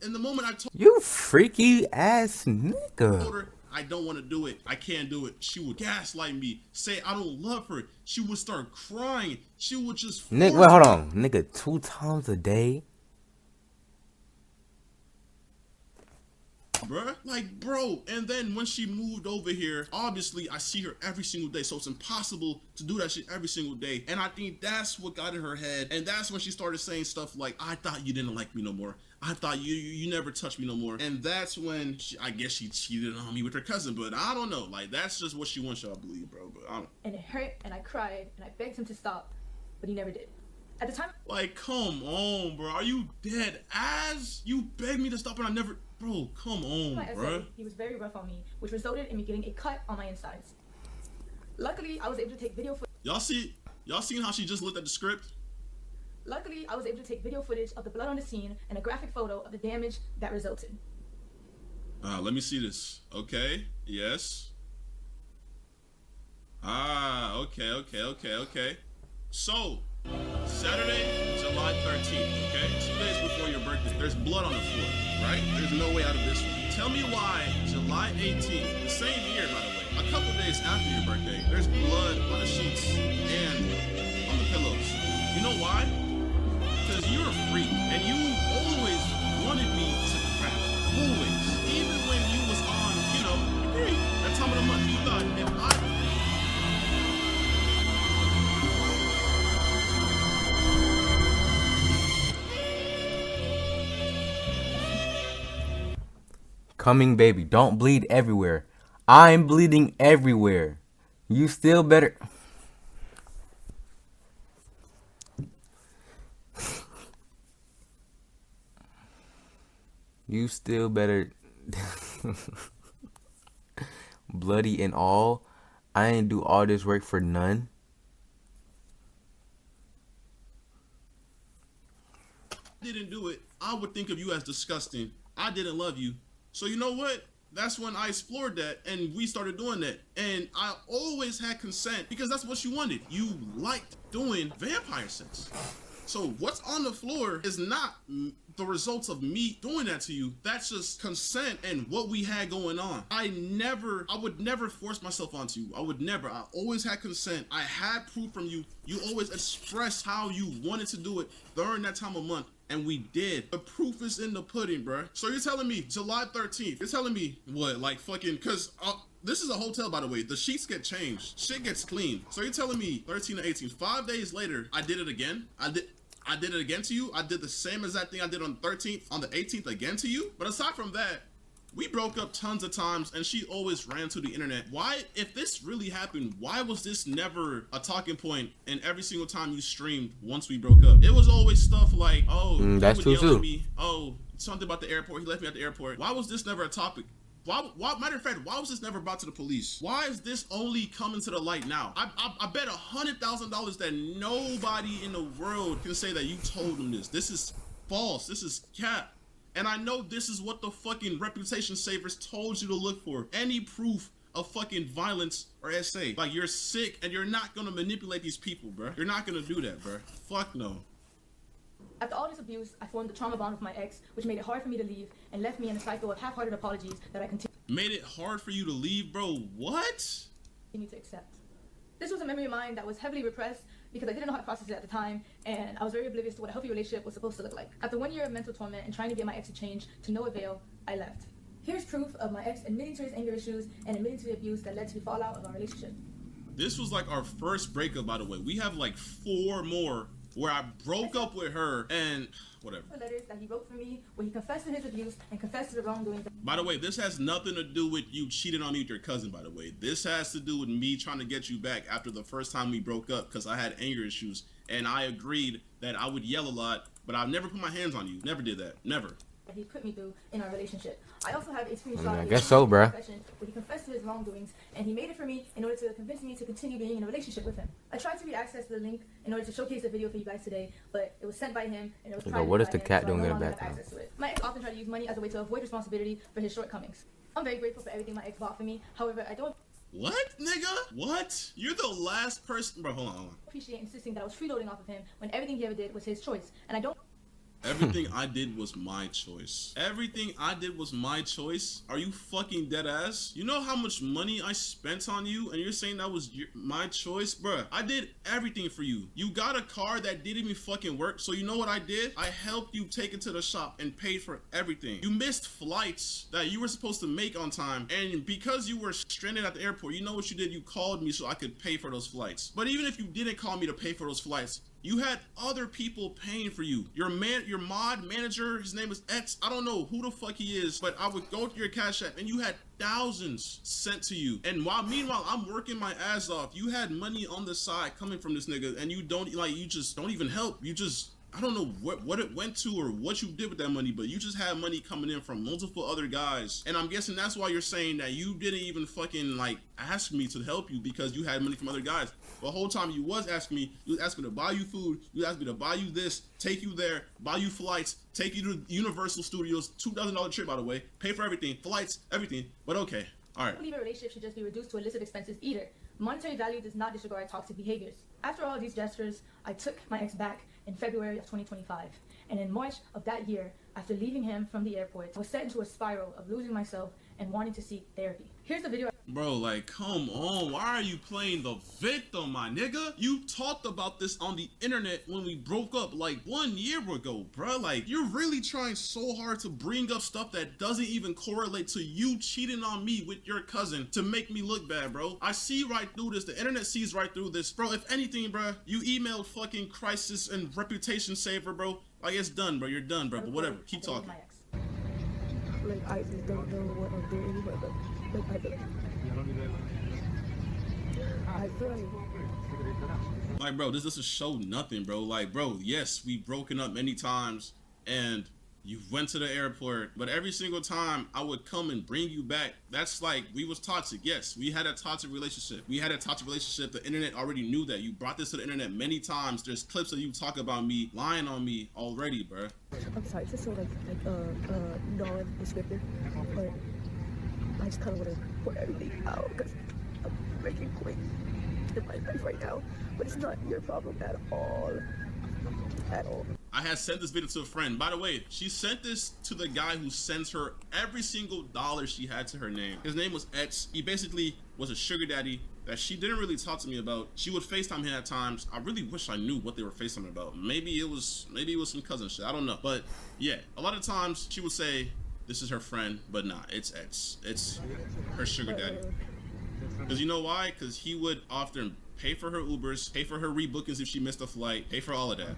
In the moment I told You freaky ass nigga. her, I don't want to do it, I can't do it, she would gaslight me, say I don't love her. She would start crying. She would just Nigga, wait, hold on. Nigga, 2 times a day? Bruh, like, bro. And then when she moved over here, obviously I see her every single day, so it's impossible to do that shit every single day. And I think that's what got in her head, and that's when she started saying stuff like, I thought you didn't like me no more, I thought you never touched me no more. And that's when I guess she cheated on me with her cousin. But I don't know, like, that's just what she wants y'all to believe, bro. But I don't. And it hurt, and I cried, and I begged him to stop, but he never did. At the time, like, come on, bro, are you dead ass? You begged me to stop and I never. Bro, come on, bro. He was very rough on me, which resulted in me getting a cut on my insides. Luckily, I was able to take video footage. Y'all seen how she just looked at the script? Luckily, I was able to take video footage of the blood on the scene and a graphic photo of the damage that resulted. Let me see this. Okay, yes. Okay. So, Saturday, July 13th, okay? 2 days before your birthday, there's blood on the floor, right? There's no way out of this one. Tell me why July 18th, the same year, by the way, a couple days after your birthday, there's blood on the sheets and on the pillows. You know why? Because you're a freak, and you always wanted me to crack. Always. Even when you was on, you know, hey, that time of the month, you thought if I... Coming, baby. Don't bleed everywhere. I'm bleeding everywhere. You still better... You still better... Bloody and all. I ain't do all this work for none. Didn't do it, I would think of you as disgusting. I didn't love you. So you know what? That's when I explored that and we started doing that. And I always had consent because that's what you wanted. You liked doing vampire sex. So what's on the floor is not the results of me doing that to you. That's just consent and what we had going on. I would never force myself onto you. I would never. I always had consent. I had proof from you. You always expressed how you wanted to do it during that time of month. And we did. The proof is in the pudding, bruh. So you're telling me July 13th. You're telling me what? Like fucking, cause this is a hotel, by the way. The sheets get changed. Shit gets clean. So you're telling me 13 to 18. 5 days later, I did it again. I did it again to you. I did the same exact thing I did on the 13th, on the 18th again to you. But aside from that, We broke up tons of times and she always ran to the internet. Why, if this really happened, why was this never a talking point in every single time you streamed once we broke up? It was always stuff like, oh, that's he would true yell at too. me. Oh, something about the airport. He left me at the airport. Why was this never a topic? Why, matter of fact, why was this never brought to the police? Why is this only coming to the light now? I bet $100,000 that nobody in the world can say that you told them this. This is false. This is cap. And I know this is what the fucking reputation savers told you to look for. Any proof of fucking violence or SA. Like, you're sick and you're not gonna manipulate these people, bro. You're not gonna do that, bro. Fuck no. After all this abuse, I formed a trauma bond with my ex, which made it hard for me to leave and left me in a cycle of half-hearted apologies that I Made it hard for you to leave, bro? What? continue to accept. This was a memory of mine that was heavily repressed because I didn't know how to process it at the time, and I was very oblivious to what a healthy relationship was supposed to look like. After 1 year of mental torment and trying to get my ex to change, to no avail, I left. Here's proof of my ex admitting to his anger issues and admitting to the abuse that led to the fallout of our relationship. This was like our first breakup, by the way. We have like 4 more where I broke up with her and whatever. Letters that he wrote for me where he confessed to his abuse and confessed to the wrongdoing. By the way, this has nothing to do with you cheating on me with your cousin, by the way. This has to do with me trying to get you back after the first time we broke up because I had anger issues and I agreed that I would yell a lot, but I've never put my hands on you. Never did that. Never. That he put me through in our relationship. I also have a screenshot. I guess so, bruh. Where he confessed to his wrongdoings, and he made it for me in order to convince me to continue being in a relationship with him. I tried to read access to the link in order to showcase the video for you guys today, but it was sent by him, and it was private what is by the him, cat so I doing no in the longer have background? access to it. My ex often tried to use money as a way to avoid responsibility for his shortcomings. I'm very grateful for everything my ex bought for me. However, I don't What, nigga? What? You're the last person. Bro, hold on. appreciate insisting that I was freeloading off of him when everything he ever did was his choice, and I don't. Everything I did was my choice. Everything I did was my choice? Are you fucking dead ass? You know how much money I spent on you and you're saying that was my choice? Bruh, I did everything for you. You got a car that didn't even fucking work, so you know what I did? I helped you take it to the shop and paid for everything. You missed flights that you were supposed to make on time, and because you were stranded at the airport, you know what you did? You called me so I could pay for those flights. But even if you didn't call me to pay for those flights, you had other people paying for you. Your mod manager, his name is X. I don't know who the fuck he is, but I would go to your Cash App and you had thousands sent to you. And meanwhile, I'm working my ass off. You had money on the side coming from this nigga, and you just don't even help. You just, I don't know what it went to or what you did with that money, but you just had money coming in from multiple other guys. And I'm guessing that's why you're saying that you didn't even fucking like ask me to help you because you had money from other guys. The whole time you was asking me, you asked me to buy you food, you asked me to buy you this, take you there, buy you flights, take you to Universal Studios, $2,000 trip, by the way, pay for everything, flights, everything. But okay, all right. I believe a relationship should just be reduced to illicit expenses either. Monetary value does not disregard toxic behaviors. After all these gestures, I took my ex back in February of 2025. And in March of that year, after leaving him from the airport, I was set into a spiral of losing myself and wanting to seek therapy. Here's the video. Bro, like, come on. Why are you playing the victim, my nigga? You talked about this on the internet when we broke up like 1 year ago, bro. Like, you're really trying so hard to bring up stuff that doesn't even correlate to you cheating on me with your cousin to make me look bad, bro. I see right through this. The internet sees right through this. Bro, if anything, bro, you emailed fucking Crisis and Reputation Saver, bro. Like, it's done, bro. You're done, bro. But whatever. Keep talking. Like, I just don't know what I'm doing, but like, I feel like, bro, this doesn't show nothing, bro. Like, bro, yes, we've broken up many times and you went to the airport, but every single time I would come and bring you back. That's like, we was toxic. Yes, we had a toxic relationship. The internet already knew that. You brought this to the internet many times. There's clips of you talk about me, lying on me already, bro. I'm sorry, it's just so like non-descriptive, but I just kind of want to put everything out because I'm making point in my life right now, but it's not your problem at all. At all. I had sent this video to a friend. By the way, she sent this to the guy who sends her every single dollar she had to her name. His name was X. He basically was a sugar daddy that she didn't really talk to me about. She would FaceTime him at times. I really wish I knew what they were FaceTiming about. Maybe it was some cousin shit. I don't know. But yeah, a lot of times she would say, this is her friend, but nah, it's X. It's her sugar daddy. Because you know why? Because he would often pay for her Ubers, pay for her rebookings if she missed a flight, pay for all of that.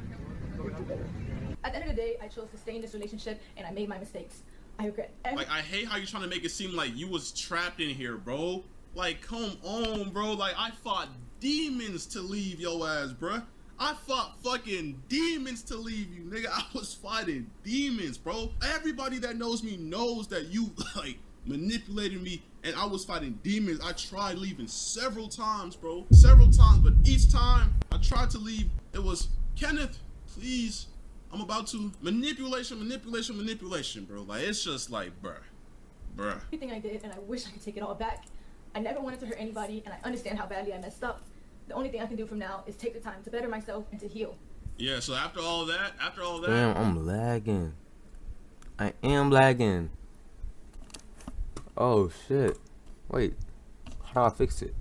At the end of the day, I chose to stay in this relationship and I made my mistakes. I regret Like, I hate how you're trying to make it seem like you was trapped in here, bro. Like, come on, bro. Like, I fought demons to leave your ass, bruh. I fought fucking demons to leave you, nigga. I was fighting demons, bro. Everybody that knows me knows that you, like, manipulated me and I was fighting demons. I tried leaving several times, bro. Several times, but each time I tried to leave, it was, Kenneth, please. I'm about to manipulation, bro. Like, it's just like, bruh. everything I did, and I wish I could take it all back. I never wanted to hurt anybody, and I understand how badly I messed up. The only thing I can do from now is take the time to better myself and to heal. Yeah, so after all that, Damn, I'm lagging. I am lagging. Oh shit. Wait. How do I fix it?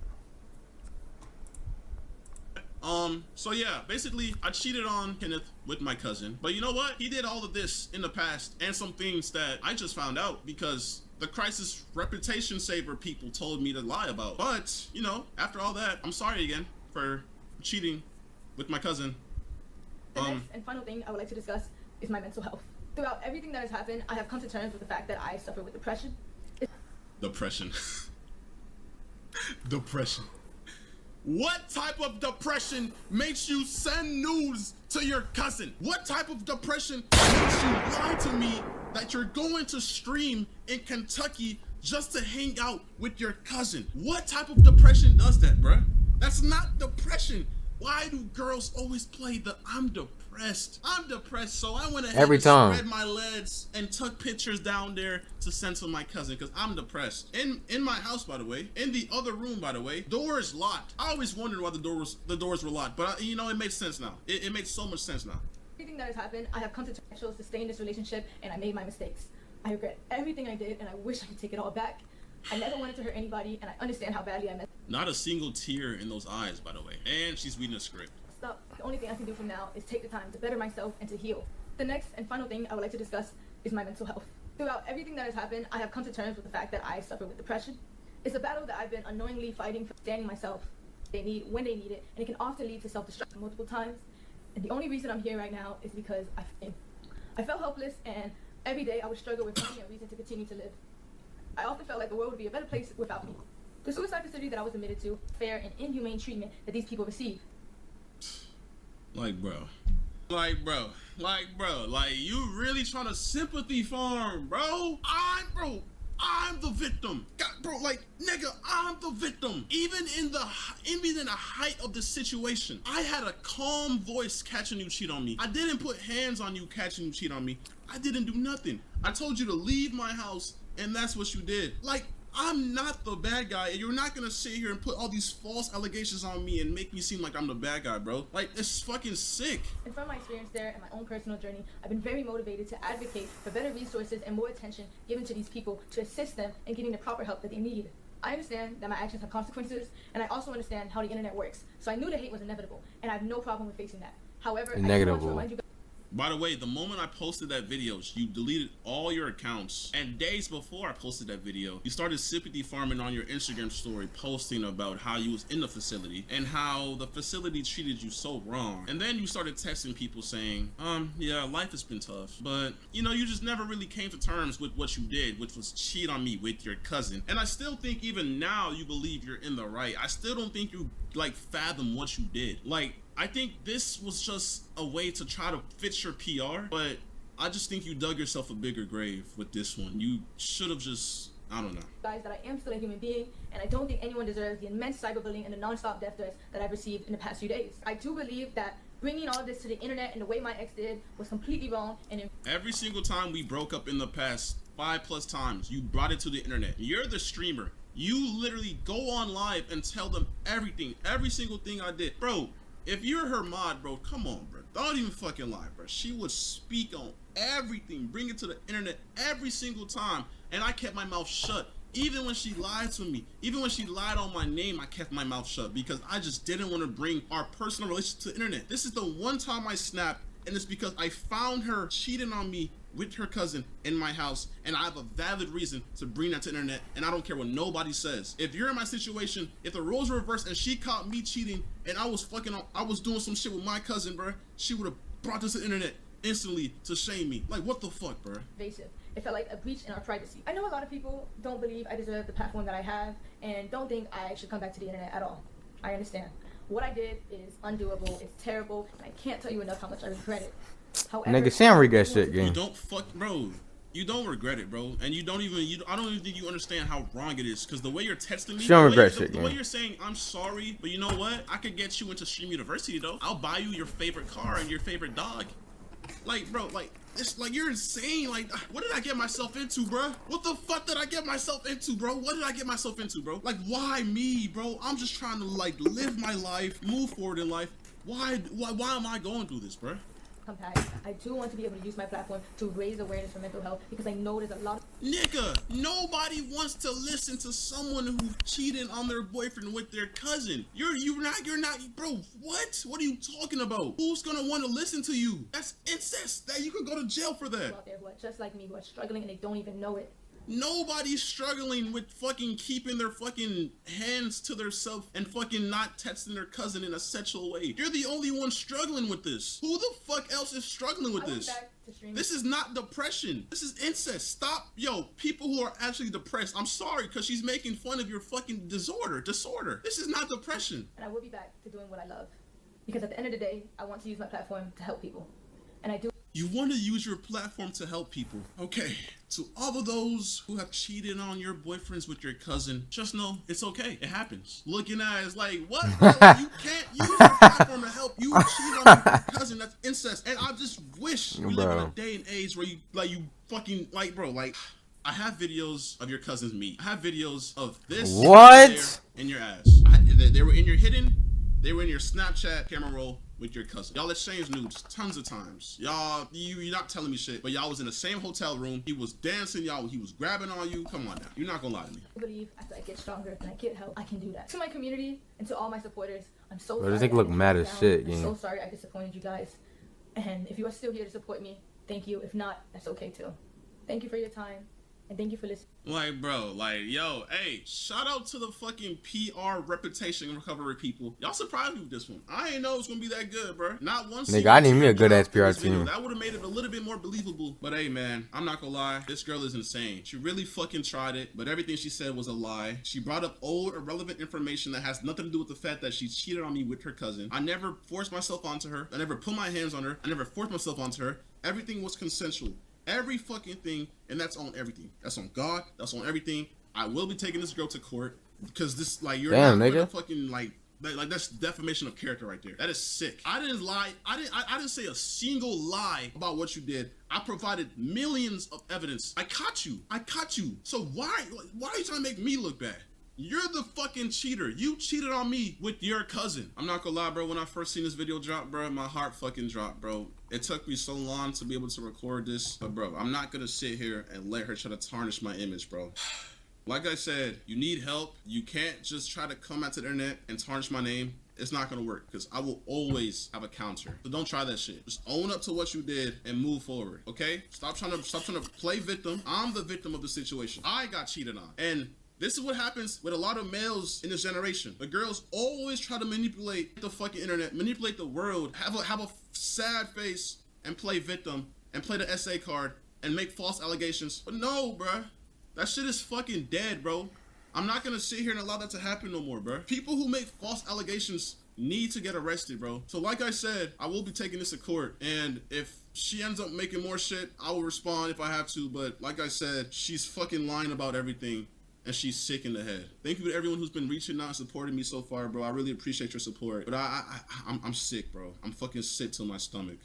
So yeah, basically I cheated on Kenneth with my cousin. But you know what? He did all of this in the past and some things that I just found out because the crisis reputation saver people told me to lie about. But, you know, after all that, I'm sorry again for cheating with my cousin. The next and final thing I would like to discuss is my mental health. Throughout everything that has happened, I have come to terms with the fact that I suffer with depression. Depression. Depression. What type of depression makes you send news to your cousin? What type of depression makes you lie to me that you're going to stream in Kentucky just to hang out with your cousin? What type of depression does that, bruh? That's not depression. Why do girls always play the I'm depressed? I'm depressed, so I went ahead Every and time. spread my legs and took pictures down there to send to my cousin because I'm depressed. In my house, by the way, in the other room, by the way, door is locked. I always wondered why the doors were locked, but you know, it makes sense now. It makes so much sense now. Everything that has happened, I have come to terms. I chose to stay in this relationship, and I made my mistakes. I regret everything I did, and I wish I could take it all back. I never wanted to hurt anybody, and I understand how badly I messed Not a single tear in those eyes, by the way. And she's reading a script. up. The only thing I can do from now is take the time to better myself and to heal. The next and final thing I would like to discuss is my mental health. Throughout everything that has happened, I have come to terms with the fact that I suffer with depression. It's a battle that I've been unknowingly fighting for understanding myself. They need when they need it, and it can often lead to self-destruction multiple times. And the only reason I'm here right now is because I felt helpless, and every day I would struggle with finding a reason to continue to live. I often felt like the world would be a better place without me. The suicide facility that I was admitted to, fair and inhumane treatment that these people receive. Like, bro, you really trying to sympathy farm, bro? I'm the victim. God, bro, like, nigga, I'm the victim. Even in the height of the situation, I had a calm voice catching you cheat on me. I didn't put hands on you catching you cheat on me. I didn't do nothing. I told you to leave my house, and that's what you did. Like, I'm not the bad guy, and you're not gonna sit here and put all these false allegations on me and make me seem like I'm the bad guy, bro. Like, it's fucking sick. And from my experience there and my own personal journey, I've been very motivated to advocate for better resources and more attention given to these people to assist them in getting the proper help that they need. I understand that my actions have consequences, and I also understand how the internet works. So I knew the hate was inevitable, and I have no problem with facing that. However, I just want to remind you guys. By the way, the moment I posted that video, you deleted all your accounts. And days before I posted that video, you started sympathy farming on your Instagram story, posting about how you was in the facility and how the facility treated you so wrong. And then you started texting people saying, yeah, life has been tough. But, you know, you just never really came to terms with what you did, which was cheat on me with your cousin. And I still think even now you believe you're in the right. I still don't think you, like, fathom what you did. Like, I think this was just a way to try to fit your PR, but I just think you dug yourself a bigger grave with this one. You should have just, I don't know. Guys, that I am still a human being, and I don't think anyone deserves the immense cyberbullying and the non-stop death threats that I've received in the past few days. I do believe that bringing all of this to the internet and the way my ex did was completely wrong. And every single time we broke up in the past 5+ times, you brought it to the internet. You're the streamer. You literally go on live and tell them everything, every single thing I did. Bro, if you're her mod, bro, come on, bro. Don't even fucking lie, bro. She would speak on everything, bring it to the internet every single time, and I kept my mouth shut. Even when she lied to me, even when she lied on my name, I kept my mouth shut because I just didn't want to bring our personal relationship to the internet. This is the one time I snapped, and it's because I found her cheating on me with her cousin in my house, and I have a valid reason to bring that to the internet, and I don't care what nobody says. If you're in my situation, if the roles were reversed and she caught me cheating and I was doing some shit with my cousin, bro, she would have brought this to the internet instantly to shame me. Like, what the fuck, bro? Invasive. It felt like a breach in our privacy. I know a lot of people don't believe I deserve the platform that I have and don't think I should come back to the internet at all. I understand. What I did is undoable, it's terrible, and I can't tell you enough how much I regret it. However, Nigga, she don't regret shit, You gang. don't bro. You don't regret it, bro, and you don't even. I don't even think you understand how wrong it is. Because the way you're texting me, She don't the way, regret shit, the way gang. you're saying I'm sorry, but you know what? I could get you into Stream University though. I'll buy you your favorite car and your favorite dog. Like, bro, like it's like you're insane. Like, what did I get myself into, bro? What the fuck did I get myself into, bro? What did I get myself into, bro? Like, why me, bro? I'm just trying to like live my life, move forward in life. Why am I going through this, bro? come back. I do want to be able to use my platform to raise awareness for mental health because I know there's a lot of Nigga, nobody wants to listen to someone who cheated on their boyfriend with their cousin. You're not, bro, what? What are you talking about? Who's gonna want to listen to you? That's incest. That you could go to jail for that. people out there who are just like me, who are struggling and they don't even know it. Nobody's struggling with fucking keeping their fucking hands to themselves and fucking not texting their cousin in a sexual way. You're the only one struggling with this. Who the fuck else is struggling with I went this? back to streaming. This is not depression. This is incest. Stop. Yo, people who are actually depressed, I'm sorry, because she's making fun of your fucking disorder. This is not depression. And I will be back to doing what I love. Because at the end of the day, I want to use my platform to help people. And I do. You want to use your platform to help people. Okay, to all of those who have cheated on your boyfriends with your cousin, just know it's okay. It happens. Looking at it, it's like, what? Bro? You can't use your platform to help. You cheat on your cousin. That's incest. And I just wish we live in a day and age where you fucking, like, bro, like, I have videos of your cousin's meat. I have videos of this. What? There in your ass. They were in your hidden. They were in your Snapchat camera roll with your cousin. Y'all exchanged nudes tons of times. Y'all, you're not telling me shit, but y'all was in the same hotel room. He was dancing, y'all. He was grabbing on you. Come on now. You're not gonna lie to me. I believe after I get stronger and I get help, I can do that. To my community and to all my supporters, I'm so Bro, sorry. this nigga I look let you mad as down. shit, I'm gang. so sorry I disappointed you guys. And if you are still here to support me, thank you. If not, that's okay too. Thank you for your time. And thank you for listening. Like, bro, like, yo, hey, shout out to the fucking PR reputation recovery people. Y'all surprised me with this one. I ain't know it was gonna be that good, bro. Not one. Nigga, I need me a good ass PR team. That would have made it a little bit more believable. But hey, man, I'm not gonna lie. This girl is insane. She really fucking tried it, but everything she said was a lie. She brought up old, irrelevant information that has nothing to do with the fact that she cheated on me with her cousin. I never forced myself onto her. I never put my hands on her. I never forced myself onto her. Everything was consensual. Every fucking thing, and that's on everything. That's on God. That's on everything. I will be taking this girl to court because this, like, you're Damn, not nigga. gonna fucking like that's defamation of character right there. That is sick. I didn't lie. I didn't say a single lie about what you did. I provided millions of evidence. I caught you. So why are you trying to make me look bad? You're the fucking cheater. You cheated on me with your cousin. I'm not gonna lie, bro. When I first seen this video drop, bro, my heart fucking dropped, bro. It took me so long to be able to record this. But, bro, I'm not gonna sit here and let her try to tarnish my image, bro. Like I said, you need help. You can't just try to come out to the internet and tarnish my name. It's not gonna work because I will always have a counter. So don't try that shit. Just own up to what you did and move forward, okay? Stop trying to play victim. I'm the victim of the situation. I got cheated on. And this is what happens with a lot of males in this generation. The girls always try to manipulate the fucking internet, manipulate the world, have a sad face and play victim and play the SA card and make false allegations. But no, bruh. That shit is fucking dead, bro. I'm not gonna sit here and allow that to happen no more, bruh. People who make false allegations need to get arrested, bro. So like I said, I will be taking this to court, and if she ends up making more shit, I will respond if I have to, but like I said, she's fucking lying about everything. And she's sick in the head. Thank you to everyone who's been reaching out and supporting me so far, bro. I really appreciate your support. But I'm sick, bro. I'm fucking sick to my stomach.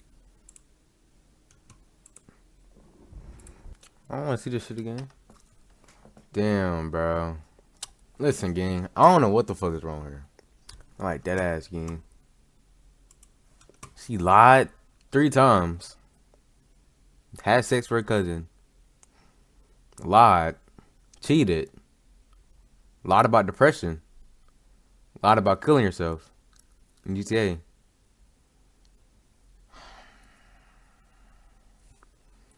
I don't want to see this shit again. Damn, bro. Listen, gang. I don't know what the fuck is wrong with her. I'm like, dead ass, gang. She lied 3 times. Had sex with her cousin. Lied. Cheated. Lied about depression. Lied about killing yourself in GTA.